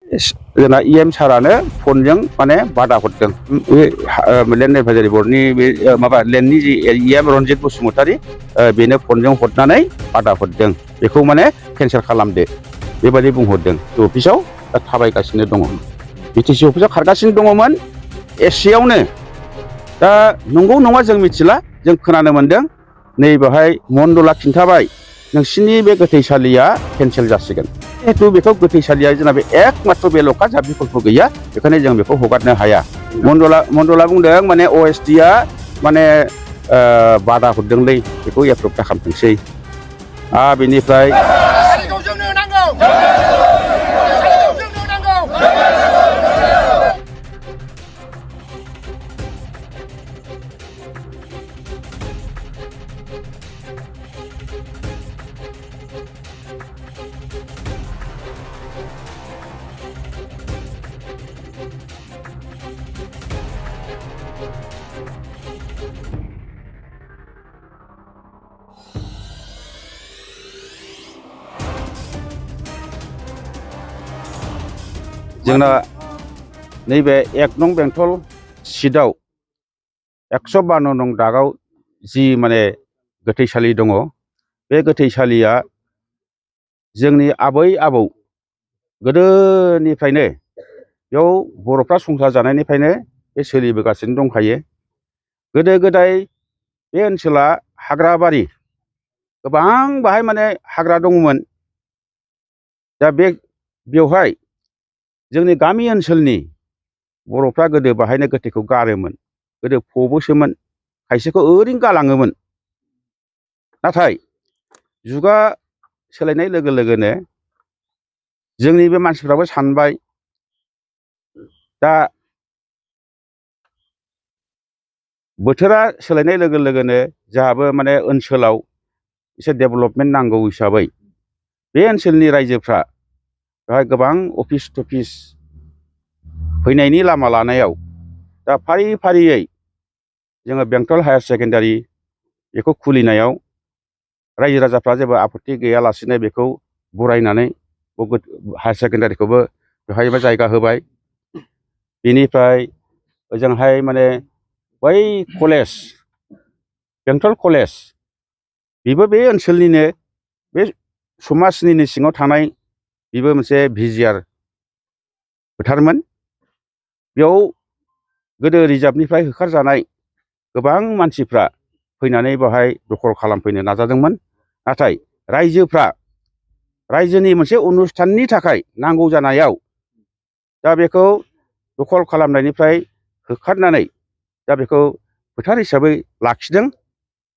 जोंना इएम सारानो फनजों माने बादा हरदों लेन्ड एडभाइजारि बर्डनि बे माबा लेन्डनि जि इएम रन्जित बसुमतारी बेनो फनजों हरनानै बादा हरदों बेखौ माने केन्सेल खालामदो बेबायदि बुंहरदों अफिसाव दा थाबायगासिनो दङ बिटिसि अफिसाव खारगासिनो दङमोन एसेयावनो दा नंगौ नङा जों मिथिला जों खोनानो मोनदों नै बेवहाय मण्डला खिन्थाबाय नोंसिनि बे गोथैसालिया केन्सेल जासिगोन जिहेतु बेखौ गोथैसालिया जोंना बे एकमात्र बेल'खा जोंहा बिकल्प गैया बेखायनो जों बेखौ हगारनो हाया मण्डला बुंदों माने OSDआ माने बादा हरदोंलै बेखौ एप्रुभ खालामथोंसै बेनिफ्राय जोंना नैबे 1 नं बेंटल सिटआव 152 नं दागाव जि माने गोथैसालि दङ बे गोथैसालिया जोंनि आबै आबौ गोदोनिफ्रायनो बेयाव बर'फ्रा संसार जानायनिफ्रायनो बे सोलिबोगासिनो दंखायो गोदो गोदाय बे ओनसोला हाग्राबारि गोबां बाहाय माने हाग्रा दङमोन दा बेवहाय जोंनि गामि ओनसोलनि बर'फ्रा गोदो बाहायनो गोथैखौ गारोमोन गोदो फबोसोमोन खायसेखौ ओरैनो गालाङोमोन नाथाय जुगा सोलायनाय लोगो लोगोनो जोंनि बे मानसिफ्राबो सानबाय दा बोथोरा सोलायनाय लोगो लोगोनो जोंहाबो माने ओनसोलाव एसे डेभेलपमेन्ट नांगौ हिसाबै बे ओनसोलनि रायजोफ्रा बेवहाय गोबां अफिस टफिस फैनायनि लामा लानायाव दा फारि फारियै जोङो बेंटल हायार सेकेन्डारि बेखौ खुलिनायाव रायजो राजाफ्रा जेबो आपत्ति गैयालासिनो बेखौ बरायनानै हायार सेकेन्डारिखौबो बेवहायबो जायगा होबाय बेनिफ्राय ओजोंहाय माने बै कलेज बेंटल कलेज बेबो बे ओनसोलनिनो बे समाजनिनो सिङाव थानाय बेबो मोनसे भिजिआर फोथारमोन बेयाव गोदो रिजार्भनिफ्राय होखारजानाय गोबां मानसिफ्रा फैनानै बेवहाय दखल खालामफैनो नाजादोंमोन नाथाय रायजोनि मोनसे अनुस्थाननि थाखाय नांगौ जानायाव दा बेखौ दखल खालामनायनिफ्राय होखारनानै दा बेखौ फोथार हिसाबै लाखिदों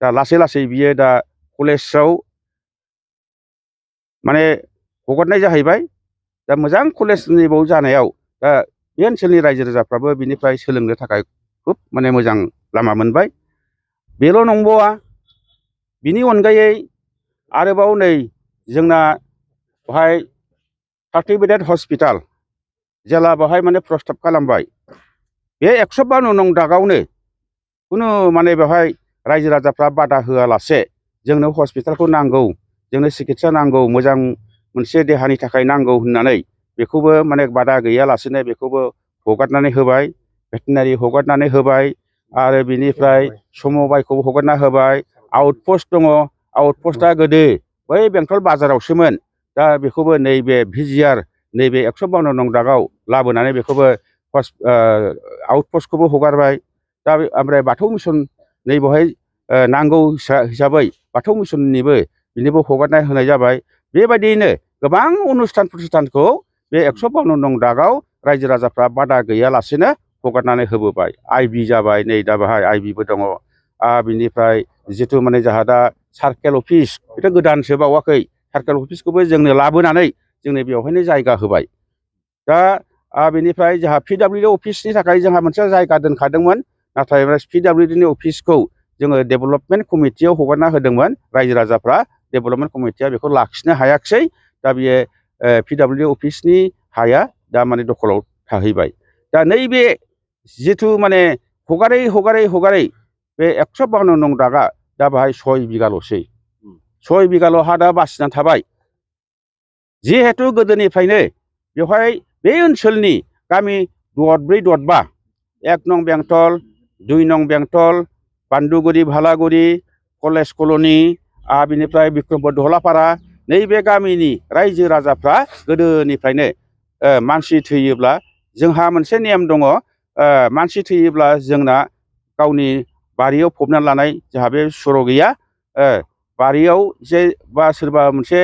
दा लासै लासै बियो दा कलेजाव माने हगारनाय जाहैबाय दा मोजां कलेजनि बाव जानायाव दा बे ओनसोलनि रायजो राजाफ्राबो बिनिफ्राय सोलोंनो थाखाय खुब माने मोजां लामा मोनबाय बेल' नंबावा बिनि अनगायै आरोबाव नै जोंना बेवहाय 30 बेडेड हस्पिटाल जेला बेवहाय माने प्रस्ताब खालामबाय बे 152 नं दागावनो खुनु माने बेवहाय रायजो राजाफ्रा बादा होआलासे जोंनो हस्पिटालखौ नांगौ जोंनो सिकित्सा नांगौ मोजां मोनसे देहानि थाखाय नांगौ होननानै बेखौबो माने बादा गैयालासेनो बेखौबो हगारनानै होबाय भेटेनारि हगारनानै होबाय आरो बिनिफ्राय समबायखौबो हगारना होबाय आउटपस्ट दङ आउटपस्टआ गोदो बै बेंटल बाजारावसोमोन दा बेखौबो नैबे भिजिआर नैबे 152 नं दागाव लाबोनानै बेखौबो आउटपस्टखौबो हगारबाय दा ओमफ्राय बाथौ मिसन नै बेवहाय नांगौ हिसाबै बाथौ मिसननिबो बिनिबो हगारनाय होनाय जाबाय बेबायदियैनो गोबां अनुस्थान प्रतिष्ठानखौ बे 152 नं दागाव रायजो राजाफ्रा बादा गैयालासेनो हगारनानै होबोबाय आइबि जाबाय नै दा बेहाय आइबिबो दङ बिनिफ्राय जिथु माने जोंहा दा सार्केल अफिस बेथ' गोदानसो बावाखै सार्केल अफिसखौबो जोंनो लाबोनानै जोंनो बेवहायनो जायगा होबाय दा बेनिफ्राय जोंहा PWD अफिसनि थाखाय जोंहा मोनसे जायगा दोनखादोंमोन नाथाय PWDनि अफिसखौ जोङो डेभेलपमेन्ट कमिटियाव हगारना होदोंमोन रायजो राजाफ्रा डेभेलपमेन्ट कमिटिया बेखौ लाखिनो हायाखिसै दा बेयो PWD अफिसनि हाया दा माने दखलाव थाहैबाय दा नैबे जिथु माने हगारै बे 152 नं दागा दा बेहाय 6 बिगाल'सै 6 बिगाल' हा दा बासिनानै थाबाय जिहेतु गोदोनिफ्रायनो बेवहाय बे ओनसोलनि गामि दरब्रै दरबा 1 नं बेंटल 2 नं बेंटल बान्दुगुरि भालागुरि कलेज कल'नि बिनिफ्राय बिक्रमपुर धलापारा नैबे गामिनि रायजो राजाफ्रा गोदोनिफ्रायनो मानसि थैयोब्ला जोंहा मोनसे नेम दङ मानसि थैयोब्ला जोंना गावनि बारियाव फबना लानाय जोंहा बे सुर' गैया बारियाव जे बा सोरबा मोनसे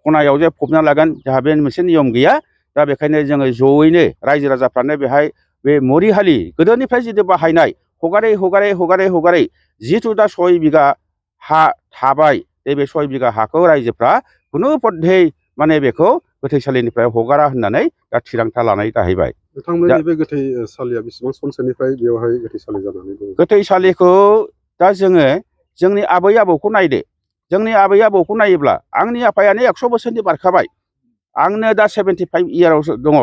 खनायाव जे फबना लागोन जोंहा बे मोनसे नियम गैया दा बेखायनो जोङो जयैनो रायजो राजाफ्रानो बेहाय बे मरिहालि गोदोनिफ्राय जितु बाहायनाय हगारै जिथु दा 6 बिघा हा थाबाय बे 6 बिघा हाखौ रायजोफ्रा खुनु पद्धयै माने बेखौ गोथैसालिनिफ्राय हगारा होननानै दा थिरांथा लानाय जाहैबाय। नोंथांमोननि बे गोथैसालिया बेसेबां सनसोनिफ्राय बेवहाय गोथैसालि जानानै दं? गोथैसालिखौ दा जोङो जोंनि आबै आबौखौ नायदो जोंनि आबै आबौखौ नायोब्ला आंनि आफायानो 100 बोसोरनि बारखाबाय आंनो दा 75 इयारावसो दङ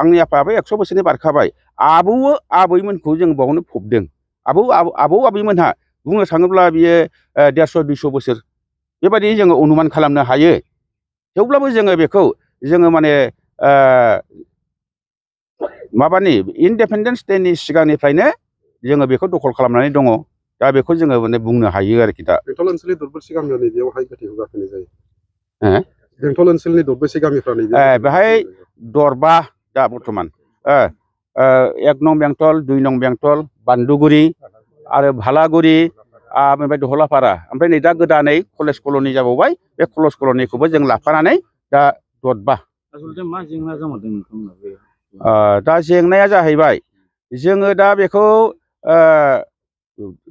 आंनि आफायाबो 100 बोसोरनि बारखाबाय आबैमोनखौ जों बावनो फबदों आबौ आबैमोनहा बुंनो थाङोब्ला बियो 150-200 बोसोर बेबायदि जोङो अनुमान खालामनो हायो थेवब्लाबो जोङो बेखौ जोङो माने माबानि इन्डिपेन्डेन्स डेनि सिगांनिफ्रायनो जोङो बेखौ दखल खालामनानै दङ दा बेखौ जोङो माने बुंनो हायो आरोखि दा बेंटल ओनसोलनि दरबोरसे गामियाव बेयावहाय गोथै हगारफैनाय जायो बेंटल ओनसोलनि दरबोरसे गामिफ्रा बेहाय दरबा दा बर्थमान 1 नं बेंटल 2 नं बेंटल बान्दुगुरि आरो भालागुरि ओमफ्राय धलापारा ओमफ्राय नै दा गोदानै कलेज कल'नि जाबावबाय बे कलेज कल'निखौबो जों लाफानानै दा दरबा मा जेंना जामारदों नोंथांमोना बे दा जेंनाया जाहैबाय जोङो दा बेखौ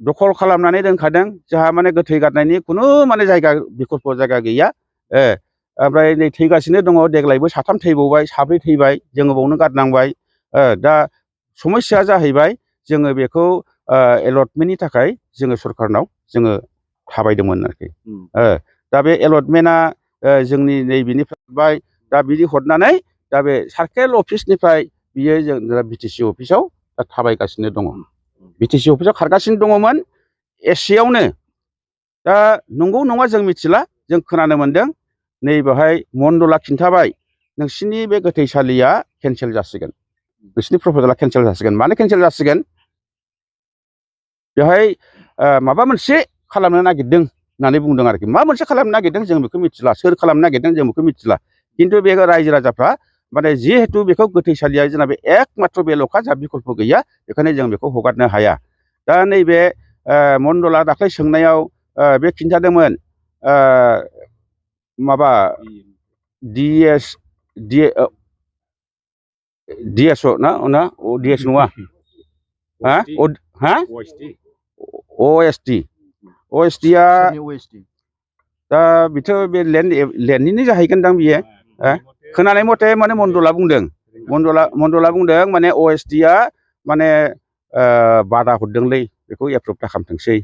दखल खालामनानै दोनखादों जोंहा माने गोथै गारनायनि खुनु माने जायगा बिकल्प जायगा गैया ओमफ्राय नै थैगासिनो दङ देग्लायबो 3 थैबावबाय 4 थैबाय जोङो बावनो गारनांबाय दा समस्याया जाहैबाय जोङो बेखौ एलटमेन्टनि थाखाय जोङो सरखारनाव जोङो थाबायदोंमोन आरोखि दा बे एलटमेन्टआ जोंनि नैबेनिफ्राय दा बिदि हरनानै दा बे सार्केल अफिसनिफ्राय बियो जों बिटिसि अफिसाव दा थाबायगासिनो दङ बिटिसि अफिसाव खारगासिनो दङमोन एसेयावनो दा नंगौ नङा जों मिथिला जों खोनानो मोन्दों नै बेवहाय मण्डला खिन्थाबाय नोंसिनि बे गोथैसालिया केन्सेल जासिगोन नोंसिनि प्रप'जाला केन्सेल जासिगोन मानो केन्सेल जासिगोन बेवहाय माबा मोनसे खालामनो नागिरदों होननानै बुंदों आरोखि मा मोनसे खालामनो नागिरदों जों बेखौ मिथिला सोर खालामनो नागिरदों जों बेखौ मिथिला खिन्थु बे रायजो राजाफ्रा माने जिहेतु बेखौ गोथैसालिया जोंना बे एकमात्र बेल'खा जा बिकल्प गैया बेखायनो जों बेखौ हगारनो हाया दा नैबे मण्डला दाख्लै सोंनायाव बे खिन्थादोंमोन माबा डिएसअ ना डिएस नङा OST दा बिथ' बे लेन्डनिनो जाहैगोनदां बियो खोनानाय मथे माने मण्डला बुंदों माने OSTआ माने बादा हरदोंलै बेखौ एप्रुभ खालामथोंसै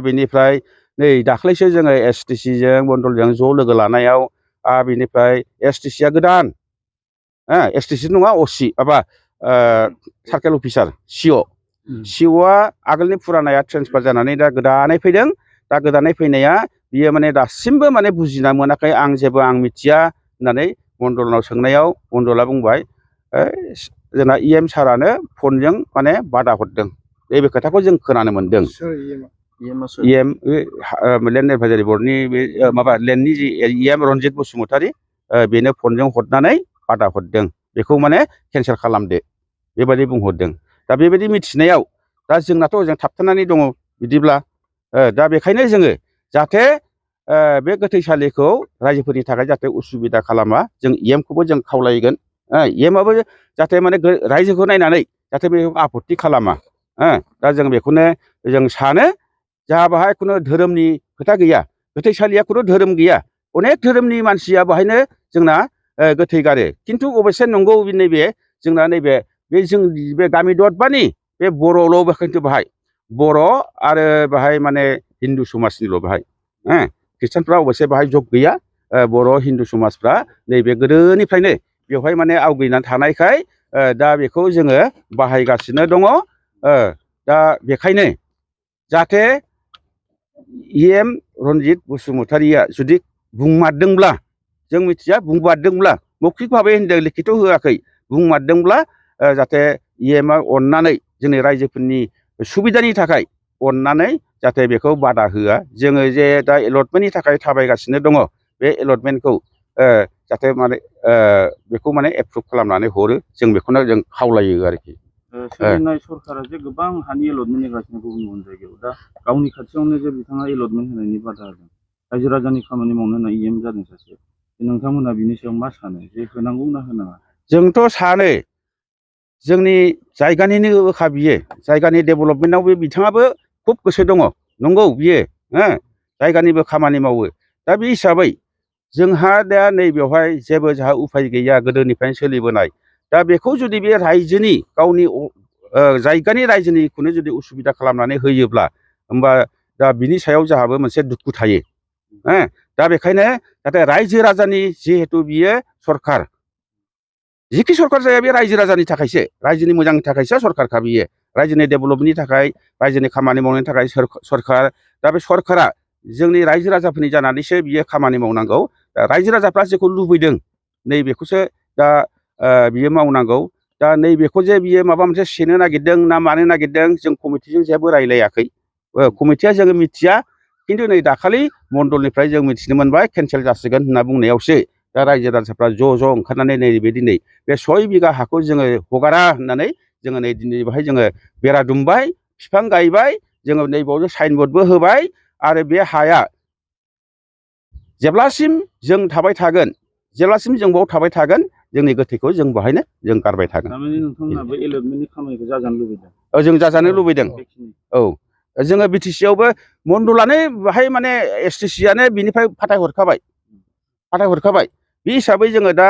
बेनिफ्राय नै दाख्लैसो जोङो STCजों मण्डलजों ज' लोगो लानायाव बेनिफ्राय STCआ गोदान STC नङा OC माबा सार्केल अफिसार COआ आगोलनि फुरानाया ट्रेन्सफार जानानै दा गोदानै फैदों दा गोदानै फैनाया बियो माने दासिमबो माने बुजिना मोनाखै आं मिथिया होननानै मण्डलनाव सोंनायाव मण्डला बुंबाय जोंना EM सारानो फनजों माने बादा हरदों बे खोथाखौ जों खोनानो मोन्दों EM लेन्ड एडभाइजारि बर्डनि बे माबा लेन्डनि जि EM रन्जित बसुमतारी बेनो फनजों हरनानै बादा हरदों बेखौ माने केन्सेल खालामदो बेबायदि बुंहरदों दा बेबायदि मिथिनायाव दा जोंनाथ' ओजों थाबथानानै दङ बिदिब्ला दा बेखायनो जोङो जाहाथे बे गोथैसालिखौ रायजोफोरनि थाखाय जाहाथे उसुबिदा खालामा जों EMखौबो जों खावलायगोन EMआबो जाहाथे माने रायजोखौ नायनानै जाहाथे बेखौ आपत्ति खालामा दा जों बेखौनो जों सानो जाहा बाहाय खुनु धोरोमनि खोथा गैया गोथैसालिया खुनु धोरोम गैया अनेक धोरोमनि मानसिया बाहायनो जोंना गोथै गारो खिन्थु अबयसे नंगौ नैबे जोंना नैबे जोंनि बे गामि दरबानि बे बर'ल' खिन्थु बाहाय बर' आरो बाहाय माने हिन्दु समाजनिल' बाहाय ख्रिस्टानफ्रा अबयसे बाहाय जग गैया बर' हिन्दु समाजफ्रा नैबे गोदोनिफ्रायनो बेवहाय माने आवगायनानै थानायखाय दा बेखौ जोङो बाहायगासिनो दङ दा बेखायनो जाहाथे EM रन्जित बसुमतारीया जुदि बुंमारदोंब्ला जों मिथिया बुंमारदोंब्ला मौखिक भाबै होनदों लिखित होआखै बुंमारदोंब्ला जाहाथे EM आ अननानै जोंनि रायजोफोरनि सुबिदानि थाखाय अननानै जाहाथे बेखौ बादा होआ जोङो जे दा एलटमेन्टनि थाखाय थाबायगासिनो दङ बे एलटमेन्टखौ जाहाथे माने बेखौ माने एप्रुभ खालामनानै हरो जों बेखौनो जों खावलायो आरोखि सोलिनाय सरकारा जे गोबां हानि एलटमेन्ट होगासिनो गुबुन गुबुन जायगायाव दा गावनि खाथियावनो जे बिथाङा एलटमेन्ट होनायनि बादा होदों रायजो राजानि खामानि मावनो होनाय EM जादों सासे नोंथांमोना बिनि सायाव मा सानो जे होनांगौ ना होनाङा जोंथ' सानो जोंनि जायगानिनोखा बियो जायगानि डेभेलपमेन्टआव बे बिथाङाबो खुब गोसो दङ नंगौ बियो जायगानिबो खामानि मावो दा बे हिसाबै जोंहा दा नैबेवहाय जेबो जोंहा उफाय गैया गोदोनिफ्रायनो सोलिबोनाय दा बेखौ जुदि बे रायजोनि गावनि जायगानि रायजोनिखौनो जुदि उसुबिदा खालामनानै होयोब्ला होमबा दा बिनि सायाव जोंहाबो मोनसे दुखु थायो दा बेखायनो नाथाय रायजो राजानि जिहेथु बियो सरखार जिखि सरखार जाया बे रायजो राजानि थाखायसो रायजोनि मोजांनि थाखायसो सरखारखा बियो रायजोनि डेभेलपमेन्टनि थाखाय रायजोनि खामानि मावनायनि थाखाय सरखार दा बे सरखारा जोंनि रायजो राजाफोरनि जानानैसो बियो खामानि मावनांगौ रायजो राजाफ्रा जेखौ लुबैदों नैबेखौसो दा बियो मावनांगौ दा नैबेखौ जे बियो माबा मोनसे सेनो नागिरदों ना मानो नागिरदों जों कमिटिजों जेबो रायलायाखै कमिटिया जोङो मिथिया खिन्थु नै दाखालि मण्डलनिफ्राय जों मिथिनो मोनबाय केन्सेल जासिगोन होनना बुंनायावसो दा रायजो राजाफ्रा ज' ओंखारनानै नैबे दिनै बे 6 बिघा हाखौ जोङो हगारा होननानै जोङो नै दिनै बेहाय जोङो बेरा दुमबाय बिफां गायबाय जोङो नैबावनो साइनबर्डबो होबाय आरो बे हाया जेब्लासिम जों थाबाय थागोन जेब्लासिम जों बाव थाबाय थागोन जोंनि गोथैखौ जों बेहायनो जों गारबाय थागोन नोंथांमोनाबो एलटमेन्टनि खामानिखौ जाजानो लुबैदों जों जाजानो लुबैदों जोङो बिटिसियावबो मण्डलानो बाहाय माने STC-आनो बिनिफ्राय फाथायहरखाबाय बे हिसाबै जोङो दा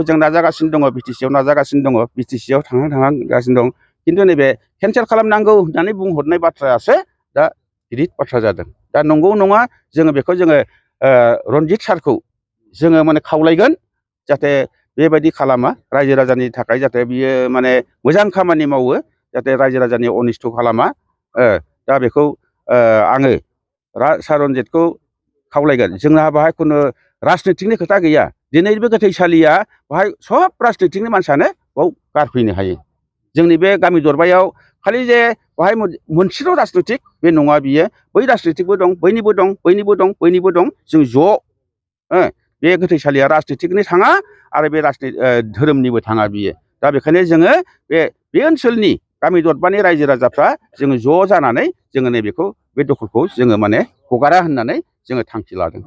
जों नाजागासिनो दङ बिटिसियाव नाजागासिनो दङ बिटिसियाव थांगासिनो दं खिन्थु नैबे केन्सेल खालामनांगौ होननानै बुंहरनाय बाथ्रायासो दा गिदिर बाथ्रा जादों दा नंगौ नङा जोङो बेखौ जोङो रन्जित सारखौ जोङो माने खावलायगोन जाहाथे बेबायदि खालामा रायजो राजानि थाखाय जाहाथे बियो माने मोजां खामानि मावो जाहाथे रायजो राजानि अनिस्थ' खालामा दा बेखौ आङो सार रन्जितखौ खावलायगोन जोंहा बाहाय खुनु राजनितिकनि खोथा गैया दिनैबो गोथैसालिया बाहाय सब राजनितिकनि मानसियानो बाव गारफैनो हायो जोंनि बे गामि दरबायाव खालि जे बाहाय मोनसेल' राजनितिक बे नङा बियो बै राजनितिकबो दं बैनिबो दं जों ज' बे गोथैसालिया राजनितिकनि थाङा आरो बे धोरोमनिबो थाङा बियो दा बेखायनो जोङो बे ओनसोलनि गामि दरबानि रायजो राजाफ्रा जोङो ज' जानानै जोङो नैबेखौ बे दखलखौ जोङो माने हगारा होननानै जोङो थांखि लादों